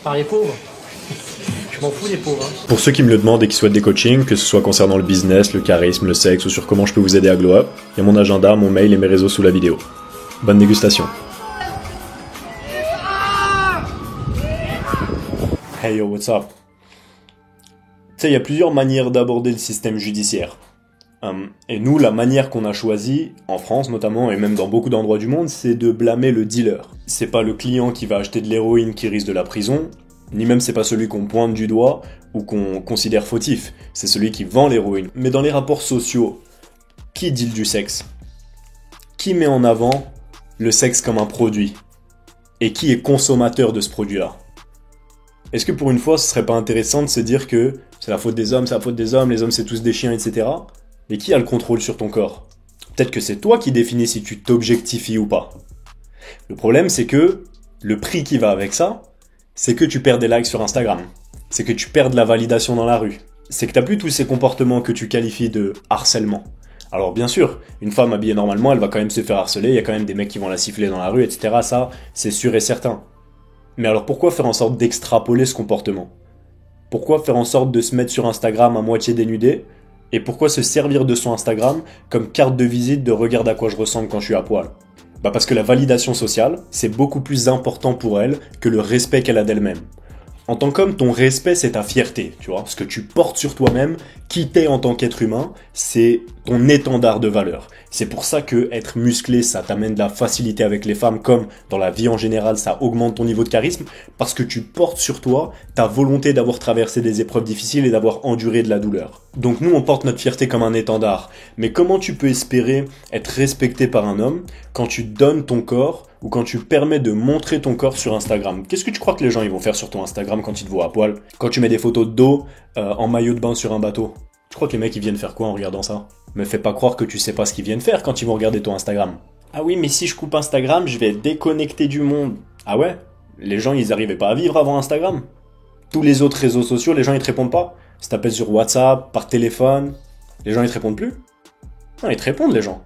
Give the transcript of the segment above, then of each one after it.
Par les pauvres. Je m'en fous des pauvres. Hein. Pour ceux qui me le demandent et qui souhaitent des coachings, que ce soit concernant le business, le charisme, le sexe ou sur comment je peux vous aider à glow up, il y a mon agenda, mon mail et mes réseaux sous la vidéo. Bonne dégustation. Hey yo, what's up? Tu sais, il y a plusieurs manières d'aborder le système judiciaire. Et nous, la manière qu'on a choisie, en France notamment, et même dans beaucoup d'endroits du monde, c'est de blâmer le dealer. C'est pas le client qui va acheter de l'héroïne qui risque de la prison, ni même c'est pas celui qu'on pointe du doigt ou qu'on considère fautif, c'est celui qui vend l'héroïne. Mais dans les rapports sociaux, qui deal du sexe? Qui met en avant le sexe comme un produit? Et qui est consommateur de ce produit-là? Est-ce que pour une fois, ce serait pas intéressant de se dire que c'est la faute des hommes, c'est la faute des hommes, les hommes c'est tous des chiens, etc. Mais qui a le contrôle sur ton corps? Peut-être que c'est toi qui définis si tu t'objectifies ou pas. Le problème, c'est que le prix qui va avec ça, c'est que tu perds des likes sur Instagram. C'est que tu perds de la validation dans la rue. C'est que t'as plus tous ces comportements que tu qualifies de harcèlement. Alors bien sûr, une femme habillée normalement, elle va quand même se faire harceler, il y a quand même des mecs qui vont la siffler dans la rue, etc. Ça, c'est sûr et certain. Mais alors pourquoi faire en sorte d'extrapoler ce comportement? Pourquoi faire en sorte de se mettre sur Instagram à moitié dénudé? Et pourquoi se servir de son Instagram comme carte de visite de regarde à quoi je ressemble quand je suis à poil? Parce que la validation sociale, c'est beaucoup plus important pour elle que le respect qu'elle a d'elle-même. En tant qu'homme, ton respect, c'est ta fierté, tu vois. Ce que tu portes sur toi-même, qui t'es en tant qu'être humain, c'est ton étendard de valeur. C'est pour ça que être musclé, ça t'amène de la facilité avec les femmes, comme dans la vie en général, ça augmente ton niveau de charisme, parce que tu portes sur toi ta volonté d'avoir traversé des épreuves difficiles et d'avoir enduré de la douleur. Donc nous, on porte notre fierté comme un étendard. Mais comment tu peux espérer être respecté par un homme quand tu donnes ton corps ou quand tu permets de montrer ton corps sur Instagram? Qu'est-ce que tu crois que les gens ils vont faire sur ton Instagram quand ils te voient à poil? Quand tu mets des photos de dos en maillot de bain sur un bateau? Tu crois que les mecs ils viennent faire quoi en regardant ça? Me fais pas croire que tu sais pas ce qu'ils viennent faire quand ils vont regarder ton Instagram. Ah oui, mais si je coupe Instagram, je vais être déconnecté du monde. Ah ouais? Les gens ils arrivaient pas à vivre avant Instagram? Tous les autres réseaux sociaux, les gens ils te répondent pas? Si t'appelles sur WhatsApp, par téléphone, les gens ils te répondent plus? Non, ils te répondent les gens.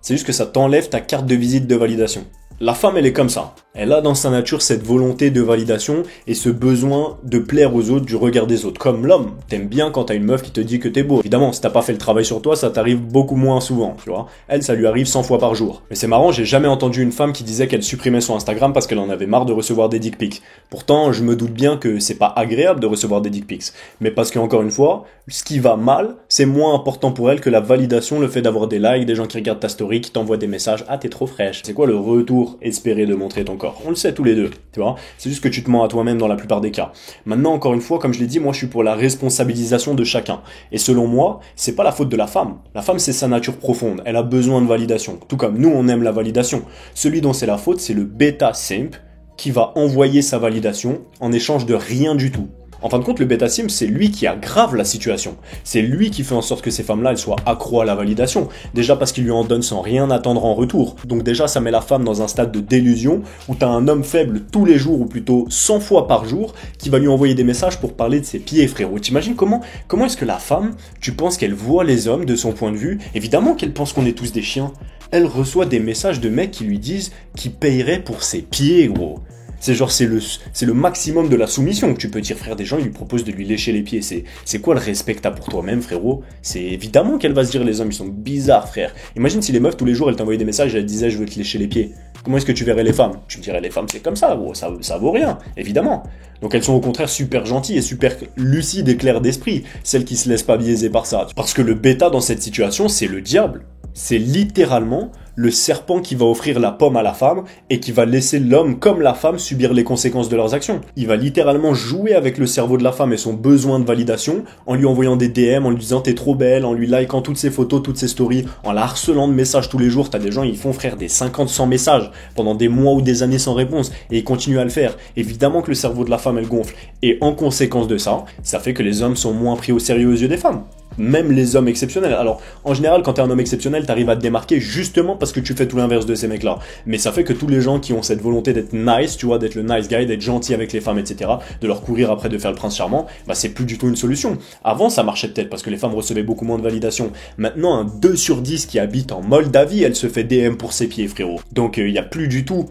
C'est juste que ça t'enlève ta carte de visite de validation. La femme, elle est comme ça. Elle a dans sa nature cette volonté de validation et ce besoin de plaire aux autres du regard des autres. Comme l'homme, t'aimes bien quand t'as une meuf qui te dit que t'es beau. Évidemment, si t'as pas fait le travail sur toi, ça t'arrive beaucoup moins souvent, tu vois. Elle, ça lui arrive 100 fois par jour. Mais c'est marrant, j'ai jamais entendu une femme qui disait qu'elle supprimait son Instagram parce qu'elle en avait marre de recevoir des dick pics. Pourtant, je me doute bien que c'est pas agréable de recevoir des dick pics. Mais parce qu'encore une fois, ce qui va mal, c'est moins important pour elle que la validation, le fait d'avoir des likes, des gens qui regardent ta story, qui t'envoient des messages. Ah, t'es trop fraîche. C'est quoi le retour espéré de montrer ton corps? On le sait tous les deux, tu vois. C'est juste que tu te mens à toi-même dans la plupart des cas. Maintenant, encore une fois, comme je l'ai dit, moi je suis pour la responsabilisation de chacun. Et selon moi, c'est pas la faute de la femme. La femme, c'est sa nature profonde. Elle a besoin de validation. Tout comme nous, on aime la validation. Celui dont c'est la faute, c'est le bêta simp qui va envoyer sa validation en échange de rien du tout. En fin de compte, le bêta simp, c'est lui qui aggrave la situation. C'est lui qui fait en sorte que ces femmes-là, elles soient accro à la validation. Déjà parce qu'il lui en donne sans rien attendre en retour. Donc déjà, ça met la femme dans un stade de délusion où t'as un homme faible tous les jours, ou plutôt 100 fois par jour, qui va lui envoyer des messages pour parler de ses pieds, frérot. T'imagines comment est-ce que la femme, tu penses qu'elle voit les hommes de son point de vue? Évidemment qu'elle pense qu'on est tous des chiens. Elle reçoit des messages de mecs qui lui disent qu'ils paieraient pour ses pieds, gros. C'est genre, c'est le maximum de la soumission que tu peux dire, frère. Des gens, ils lui proposent de lui lécher les pieds. C'est quoi le respect que t'as pour toi-même, frérot? C'est évidemment qu'elle va se dire, les hommes, ils sont bizarres, frère. Imagine si les meufs, tous les jours, elles t'envoyaient des messages et elles disaient, je veux te lécher les pieds. Comment est-ce que tu verrais les femmes? Tu me dirais, les femmes, c'est comme ça, gros. Ça vaut rien, évidemment. Donc elles sont au contraire super gentilles et super lucides et claires d'esprit, celles qui se laissent pas biaiser par ça. Parce que le bêta dans cette situation, c'est le diable. C'est littéralement le serpent qui va offrir la pomme à la femme et qui va laisser l'homme comme la femme subir les conséquences de leurs actions. Il va littéralement jouer avec le cerveau de la femme et son besoin de validation en lui envoyant des DM, en lui disant t'es trop belle, en lui likant toutes ses photos, toutes ses stories, en la harcelant de messages tous les jours. T'as des gens, ils font, frère, des 50-100 messages pendant des mois ou des années sans réponse et ils continuent à le faire. Évidemment que le cerveau de la femme, elle gonfle. Et en conséquence de ça, ça fait que les hommes sont moins pris au sérieux aux yeux des femmes. Même les hommes exceptionnels. Alors, en général, quand t'es un homme exceptionnel, t'arrives à te démarquer justement parce que tu fais tout l'inverse de ces mecs-là. Mais ça fait que tous les gens qui ont cette volonté d'être nice, tu vois, d'être le nice guy, d'être gentil avec les femmes, etc., de leur courir après de faire le prince charmant, c'est plus du tout une solution. Avant, ça marchait peut-être parce que les femmes recevaient beaucoup moins de validation. Maintenant, un 2 sur 10 qui habite en Moldavie, elle se fait DM pour ses pieds, frérot. Donc, il y a plus du tout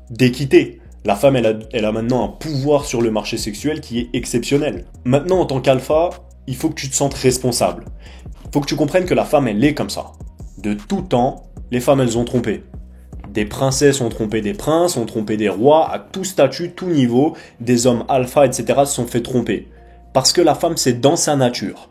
d'équité. La femme, elle a maintenant un pouvoir sur le marché sexuel qui est exceptionnel. Maintenant, en tant qu'alpha, il faut que tu te sentes responsable. Il faut que tu comprennes que la femme, elle est comme ça. De tout temps, les femmes, elles ont trompé. Des princesses ont trompé des princes, ont trompé des rois, à tout statut, tout niveau, des hommes alpha, etc. se sont fait tromper. Parce que la femme, c'est dans sa nature.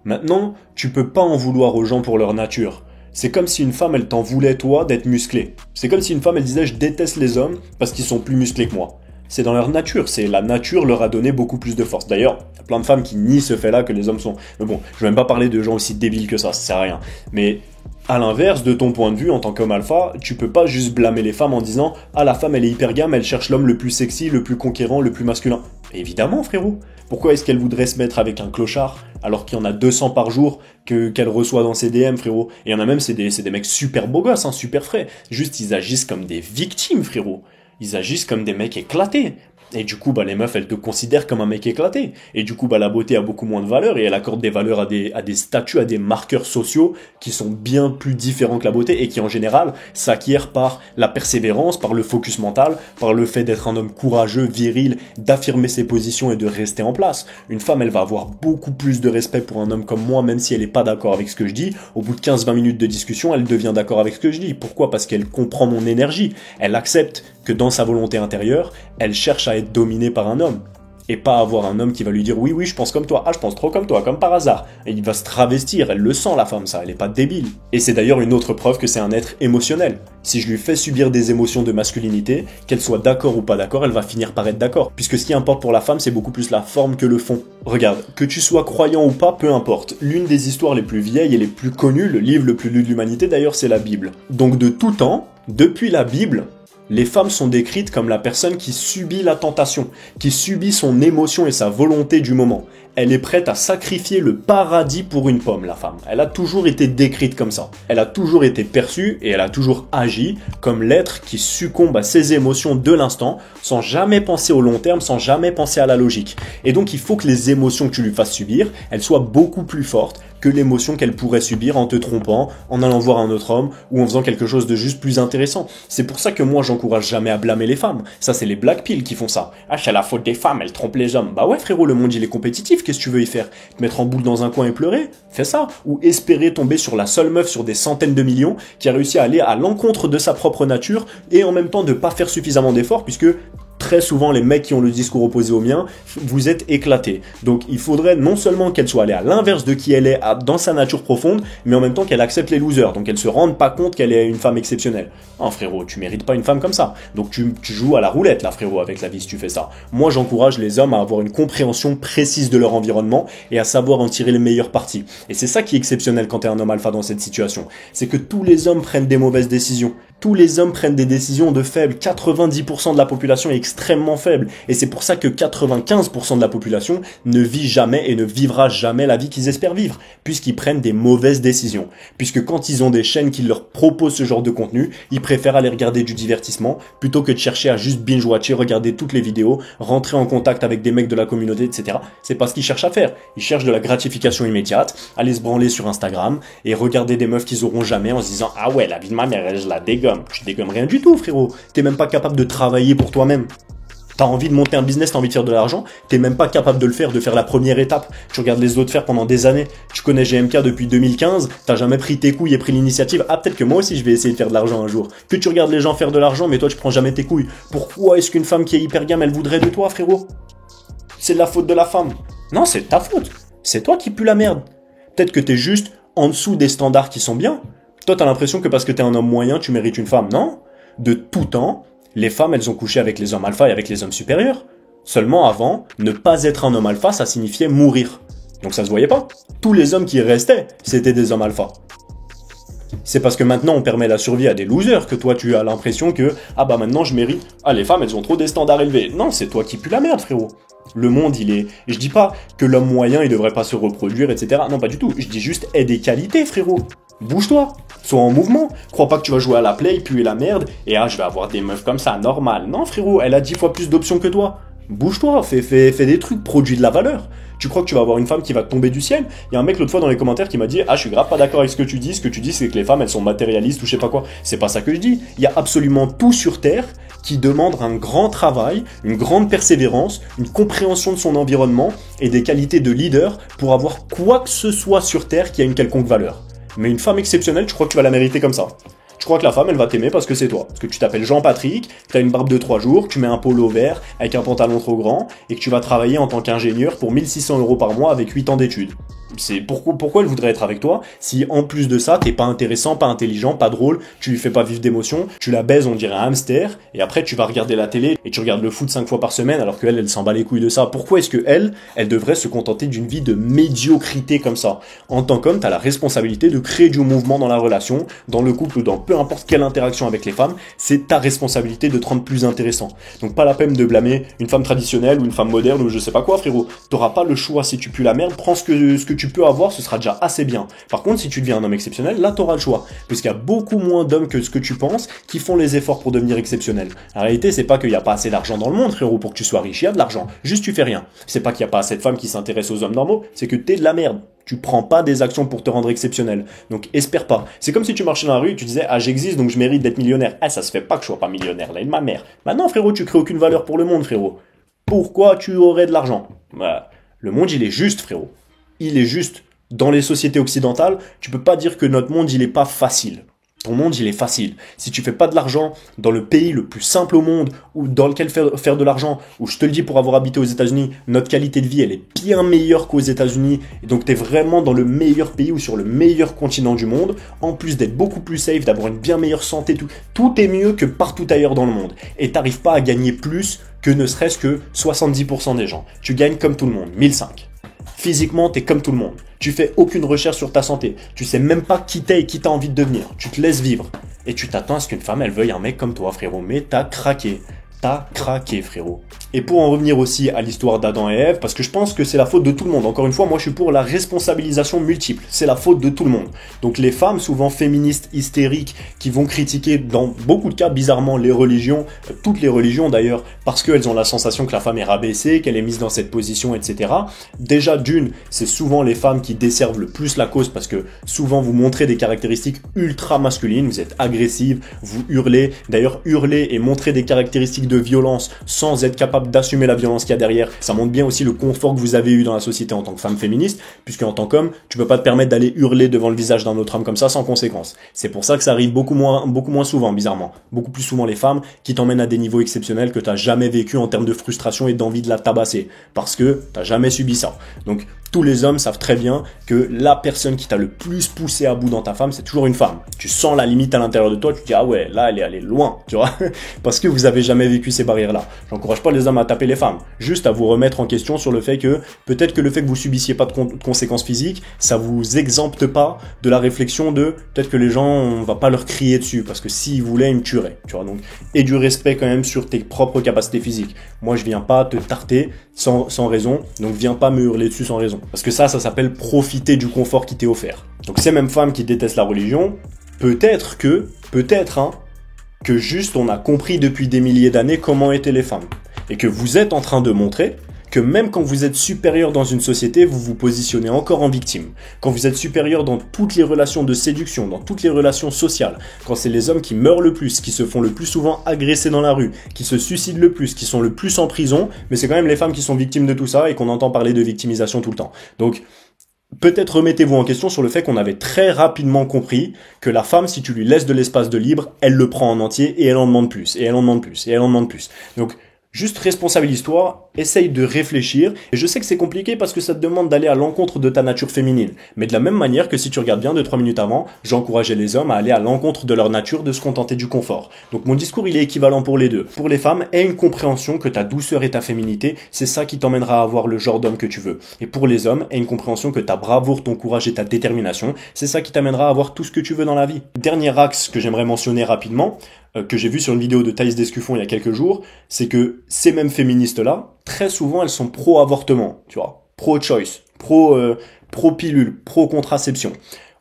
Maintenant, tu peux pas en vouloir aux gens pour leur nature. C'est comme si une femme, elle t'en voulait, toi, d'être musclé. C'est comme si une femme, elle disait « je déteste les hommes parce qu'ils sont plus musclés que moi ». C'est dans leur nature, c'est la nature leur a donné beaucoup plus de force. D'ailleurs, il y a plein de femmes qui nient ce fait-là que les hommes sont... Mais bon, je vais même pas parler de gens aussi débiles que ça sert à rien. Mais à l'inverse, de ton point de vue, en tant qu'homme alpha, tu peux pas juste blâmer les femmes en disant « ah, la femme, elle est hypergame, elle cherche l'homme le plus sexy, le plus conquérant, le plus masculin ». Évidemment, frérot. Pourquoi est-ce qu'elle voudrait se mettre avec un clochard alors qu'il y en a 200 par jour qu'elle reçoit dans ses DM, frérot? Et il y en a même, c'est des mecs super beaux gosses, hein, super frais. Juste, ils agissent comme des victimes, frérot. Ils agissent comme des mecs éclatés. Et du coup, les meufs, elles te considèrent comme un mec éclaté. Et du coup, la beauté a beaucoup moins de valeur et elle accorde des valeurs à des statuts, à des marqueurs sociaux qui sont bien plus différents que la beauté et qui, en général, s'acquièrent par la persévérance, par le focus mental, par le fait d'être un homme courageux, viril, d'affirmer ses positions et de rester en place. Une femme, elle va avoir beaucoup plus de respect pour un homme comme moi, même si elle est pas d'accord avec ce que je dis. Au bout de 15-20 minutes de discussion, elle devient d'accord avec ce que je dis. Pourquoi? Parce qu'elle comprend mon énergie. Elle accepte que dans sa volonté intérieure, elle cherche à être dominée par un homme. Et pas avoir un homme qui va lui dire oui, je pense comme toi, ah, je pense trop comme toi, comme par hasard. Et il va se travestir, elle le sent la femme, ça, elle est pas débile. Et c'est d'ailleurs une autre preuve que c'est un être émotionnel. Si je lui fais subir des émotions de masculinité, qu'elle soit d'accord ou pas d'accord, elle va finir par être d'accord. Puisque ce qui importe pour la femme, c'est beaucoup plus la forme que le fond. Regarde, que tu sois croyant ou pas, peu importe. L'une des histoires les plus vieilles et les plus connues, le livre le plus lu de l'humanité d'ailleurs, c'est la Bible. Donc de tout temps, depuis la Bible, les femmes sont décrites comme la personne qui subit la tentation, qui subit son émotion et sa volonté du moment. Elle est prête à sacrifier le paradis pour une pomme, la femme. Elle a toujours été décrite comme ça. Elle a toujours été perçue et elle a toujours agi comme l'être qui succombe à ses émotions de l'instant, sans jamais penser au long terme, sans jamais penser à la logique. Et donc il faut que les émotions que tu lui fasses subir, elles soient beaucoup plus fortes que l'émotion qu'elle pourrait subir en te trompant, en allant voir un autre homme ou en faisant quelque chose de juste plus intéressant. C'est pour ça que moi j'encourage jamais à blâmer les femmes. Ça c'est les black pills qui font ça. Ah, c'est la faute des femmes, elles trompent les hommes. Bah ouais frérot, le monde il est compétitif, qu'est-ce que tu veux y faire? Te mettre en boule dans un coin et pleurer? Fais ça. Ou espérer tomber sur la seule meuf sur des centaines de millions qui a réussi à aller à l'encontre de sa propre nature et en même temps de pas faire suffisamment d'efforts puisque très souvent, les mecs qui ont le discours opposé au mien, vous êtes éclatés. Donc, il faudrait non seulement qu'elle soit allée à l'inverse de qui elle est dans sa nature profonde, mais en même temps qu'elle accepte les losers. Donc, elle se rende pas compte qu'elle est une femme exceptionnelle. Non, frérot, tu mérites pas une femme comme ça. Donc, tu joues à la roulette, là, frérot, avec la vie si tu fais ça. Moi, j'encourage les hommes à avoir une compréhension précise de leur environnement et à savoir en tirer les meilleures parties. Et c'est ça qui est exceptionnel quand t'es un homme alpha dans cette situation. C'est que tous les hommes prennent des mauvaises décisions. Tous les hommes prennent des décisions de faibles. 90% de la population est extrêmement faible. Et c'est pour ça que 95% de la population ne vit jamais et ne vivra jamais la vie qu'ils espèrent vivre. Puisqu'ils prennent des mauvaises décisions. Puisque quand ils ont des chaînes qui leur proposent ce genre de contenu, ils préfèrent aller regarder du divertissement plutôt que de chercher à juste binge-watcher, regarder toutes les vidéos, rentrer en contact avec des mecs de la communauté, etc. C'est pas ce qu'ils cherchent à faire. Ils cherchent de la gratification immédiate, aller se branler sur Instagram et regarder des meufs qu'ils auront jamais en se disant « Ah ouais, la vie de ma mère, je la dégomme. » Tu dégommes rien du tout, frérot. T'es même pas capable de travailler pour toi-même. T'as envie de monter un business, t'as envie de faire de l'argent, t'es même pas capable de le faire, de faire la première étape. Tu regardes les autres faire pendant des années. Tu connais GMK depuis 2015, t'as jamais pris tes couilles et pris l'initiative. Ah, peut-être que moi aussi je vais essayer de faire de l'argent un jour. Que tu regardes les gens faire de l'argent, mais toi tu prends jamais tes couilles. Pourquoi est-ce qu'une femme qui est hyper gamme, elle voudrait de toi, frérot? C'est de la faute de la femme. Non, c'est de ta faute. C'est toi qui pue la merde. Peut-être que t'es juste en dessous des standards qui sont bien. Toi, t'as l'impression que parce que t'es un homme moyen, tu mérites une femme. Non. De tout temps, les femmes, elles ont couché avec les hommes alpha et avec les hommes supérieurs. Seulement avant, ne pas être un homme alpha, ça signifiait mourir. Donc ça se voyait pas. Tous les hommes qui restaient, c'était des hommes alpha. C'est parce que maintenant on permet la survie à des losers que toi tu as l'impression que ah bah maintenant je mérite. Ah les femmes elles ont trop des standards élevés. Non, c'est toi qui pues la merde, frérot. Le monde il est. Je dis pas que l'homme moyen il devrait pas se reproduire, etc. Non, pas du tout. Je dis juste aie des qualités, frérot. Bouge-toi, sois en mouvement. Crois pas que tu vas jouer à la play, puer la merde et ah je vais avoir des meufs comme ça, normal. Non frérot, elle a 10 fois plus d'options que toi. Bouge-toi, fais des trucs, produis de la valeur. Tu crois que tu vas avoir une femme qui va te tomber du ciel? Il y a un mec l'autre fois dans les commentaires qui m'a dit: ah, je suis grave pas d'accord avec ce que tu dis. Ce que tu dis, c'est que les femmes, elles sont matérialistes ou je sais pas quoi. C'est pas ça que je dis. Il y a absolument tout sur Terre qui demande un grand travail, une grande persévérance, une compréhension de son environnement et des qualités de leader pour avoir quoi que ce soit sur Terre qui a une quelconque valeur. Mais une femme exceptionnelle, tu crois que tu vas la mériter comme ça? Tu crois que la femme, elle va t'aimer parce que c'est toi. Parce que tu t'appelles Jean-Patrick, que t'as une barbe de 3 jours, que tu mets un polo vert avec un pantalon trop grand, et que tu vas travailler en tant qu'ingénieur pour 1600 € par mois avec 8 ans d'études. C'est pourquoi elle voudrait être avec toi si en plus de ça t'es pas intéressant, pas intelligent, pas drôle, tu lui fais pas vivre d'émotions, tu la baises on dirait un hamster et après tu vas regarder la télé et tu regardes le foot 5 fois par semaine alors qu'elle elle s'en bat les couilles de ça. Pourquoi est-ce que elle devrait se contenter d'une vie de médiocrité comme ça? En tant qu'homme, t'as la responsabilité de créer du mouvement dans la relation, dans le couple ou dans peu importe quelle interaction avec les femmes, c'est ta responsabilité de te rendre plus intéressant. Donc pas la peine de blâmer une femme traditionnelle ou une femme moderne ou je sais pas quoi frérot. T'auras pas le choix si tu pues la merde, prends ce que tu peux avoir, ce sera déjà assez bien. Par contre, si tu deviens un homme exceptionnel, là t'auras le choix. Puisqu'il y a beaucoup moins d'hommes que ce que tu penses qui font les efforts pour devenir exceptionnels. La réalité, c'est pas qu'il y a pas assez d'argent dans le monde, frérot, pour que tu sois riche, il y a de l'argent. Juste tu fais rien. C'est pas qu'il y a pas assez de femmes qui s'intéressent aux hommes normaux, c'est que t'es de la merde. Tu prends pas des actions pour te rendre exceptionnel. Donc espère pas. C'est comme si tu marchais dans la rue et tu disais: ah, j'existe donc je mérite d'être millionnaire. Ah, ça se fait pas que je sois pas millionnaire, là, de ma mère. Maintenant, frérot, tu crées aucune valeur pour le monde, frérot. Pourquoi tu aurais de l'argent? Bah, le monde, il est juste, frérot. Il est juste. Dans les sociétés occidentales, tu peux pas dire que notre monde, il est pas facile. Ton monde, il est facile. Si tu fais pas de l'argent dans le pays le plus simple au monde, ou dans lequel faire de l'argent, où je te le dis pour avoir habité aux États-Unis, notre qualité de vie, elle est bien meilleure qu'aux États-Unis, et donc t'es vraiment dans le meilleur pays ou sur le meilleur continent du monde, en plus d'être beaucoup plus safe, d'avoir une bien meilleure santé, tout est mieux que partout ailleurs dans le monde. Et t'arrives pas à gagner plus que ne serait-ce que 70% des gens. Tu gagnes comme tout le monde, 1005. Physiquement, t'es comme tout le monde. Tu fais aucune recherche sur ta santé. Tu sais même pas qui t'es et qui t'as envie de devenir. Tu te laisses vivre. Et tu t'attends à ce qu'une femme, elle veuille un mec comme toi, frérot. Mais t'as craqué. T'as craqué, frérot. Et pour en revenir aussi à l'histoire d'Adam et Ève, parce que je pense que c'est la faute de tout le monde. Encore une fois, moi je suis pour la responsabilisation multiple. C'est la faute de tout le monde. Donc les femmes, souvent féministes, hystériques, qui vont critiquer dans beaucoup de cas, bizarrement, les religions, toutes les religions d'ailleurs, parce qu'elles ont la sensation que la femme est rabaissée, qu'elle est mise dans cette position, etc. Déjà d'une, c'est souvent les femmes qui desservent le plus la cause, parce que souvent vous montrez des caractéristiques ultra masculines, vous êtes agressive, vous hurlez. D'ailleurs, hurler et montrer des caractéristiques de violence sans être capable d'assumer la violence qu'il y a derrière, ça montre bien aussi le confort que vous avez eu dans la société en tant que femme féministe, puisque en tant qu'homme, tu peux pas te permettre d'aller hurler devant le visage d'un autre homme comme ça sans conséquence. C'est pour ça que ça arrive beaucoup moins souvent, bizarrement. Beaucoup plus souvent les femmes qui t'emmènent à des niveaux exceptionnels que t'as jamais vécu en termes de frustration et d'envie de la tabasser, parce que t'as jamais subi ça. Donc, tous les hommes savent très bien que la personne qui t'a le plus poussé à bout dans ta femme, c'est toujours une femme. Tu sens la limite à l'intérieur de toi, tu te dis ah ouais, là elle est allée loin, tu vois, parce que vous avez jamais vécu ces barrières-là. J'encourage pas les hommes à taper les femmes, juste à vous remettre en question sur le fait que peut-être que le fait que vous subissiez pas de conséquences physiques, ça vous exempte pas de la réflexion de peut-être que les gens, on va pas leur crier dessus, parce que s'ils voulaient, ils me tueraient, tu vois. Donc, et du respect quand même sur tes propres capacités physiques. Moi, je viens pas te tarter sans raison, donc viens pas me hurler dessus sans raison. Parce que ça s'appelle profiter du confort qui t'est offert. Donc ces mêmes femmes qui détestent la religion, peut-être que juste on a compris depuis des milliers d'années comment étaient les femmes. Et que vous êtes en train de montrer que même quand vous êtes supérieur dans une société, vous vous positionnez encore en victime. Quand vous êtes supérieur dans toutes les relations de séduction, dans toutes les relations sociales, quand c'est les hommes qui meurent le plus, qui se font le plus souvent agresser dans la rue, qui se suicident le plus, qui sont le plus en prison, mais c'est quand même les femmes qui sont victimes de tout ça et qu'on entend parler de victimisation tout le temps. Donc, peut-être remettez-vous en question sur le fait qu'on avait très rapidement compris que la femme, si tu lui laisses de l'espace de libre, elle le prend en entier et elle en demande plus, et elle en demande plus, et elle en demande plus. Donc, juste responsabilise-toi, essaye de réfléchir. Et je sais que c'est compliqué parce que ça te demande d'aller à l'encontre de ta nature féminine. Mais de la même manière que si tu regardes bien 2-3 minutes avant, j'encourageais les hommes à aller à l'encontre de leur nature, de se contenter du confort. Donc mon discours, il est équivalent pour les deux. Pour les femmes, aie une compréhension que ta douceur et ta féminité, c'est ça qui t'emmènera à avoir le genre d'homme que tu veux. Et pour les hommes, aie une compréhension que ta bravoure, ton courage et ta détermination, c'est ça qui t'amènera à avoir tout ce que tu veux dans la vie. Dernier axe que j'aimerais mentionner rapidement, que j'ai vu sur une vidéo de Thaïs Descuffon il y a quelques jours, c'est que ces mêmes féministes-là, très souvent, elles sont pro-avortement, tu vois, pro-choice, pro-pilule, pro-contraception.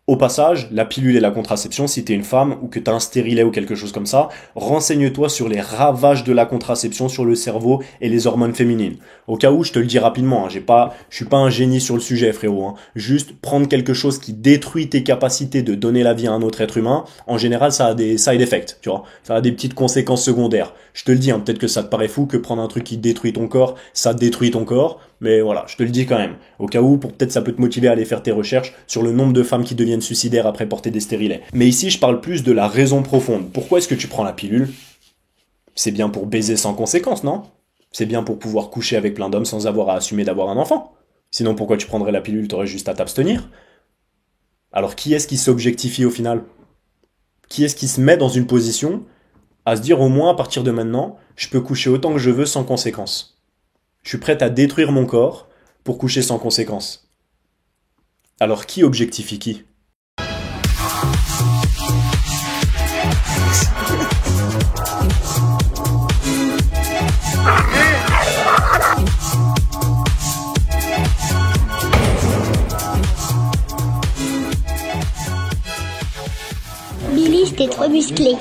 Au passage, la pilule et la contraception, si t'es une femme ou que t'as un stérilet ou quelque chose comme ça, renseigne-toi sur les ravages de la contraception sur le cerveau et les hormones féminines. Au cas où, je te le dis rapidement, hein, je suis pas un génie sur le sujet, frérot. Hein. Juste prendre quelque chose qui détruit tes capacités de donner la vie à un autre être humain, en général, ça a des side effects, tu vois. Ça a des petites conséquences secondaires. Je te le dis, hein, peut-être que ça te paraît fou que prendre un truc qui détruit ton corps, ça détruit ton corps. Mais voilà, je te le dis quand même. Au cas où, pour peut-être ça peut te motiver à aller faire tes recherches sur le nombre de femmes qui deviennent suicidaires après porter des stérilets. Mais ici, je parle plus de la raison profonde. Pourquoi est-ce que tu prends la pilule? C'est bien pour baiser sans conséquence, non? C'est bien pour pouvoir coucher avec plein d'hommes sans avoir à assumer d'avoir un enfant. Sinon, pourquoi tu prendrais la pilule? T'aurais juste à t'abstenir. Alors, qui est-ce qui s'objectifie au final? Qui est-ce qui se met dans une position à se dire au moins à partir de maintenant, je peux coucher autant que je veux sans conséquence? Je suis prête à détruire mon corps pour coucher sans conséquence. Alors qui objectifie qui? Billy, c'était trop musclé.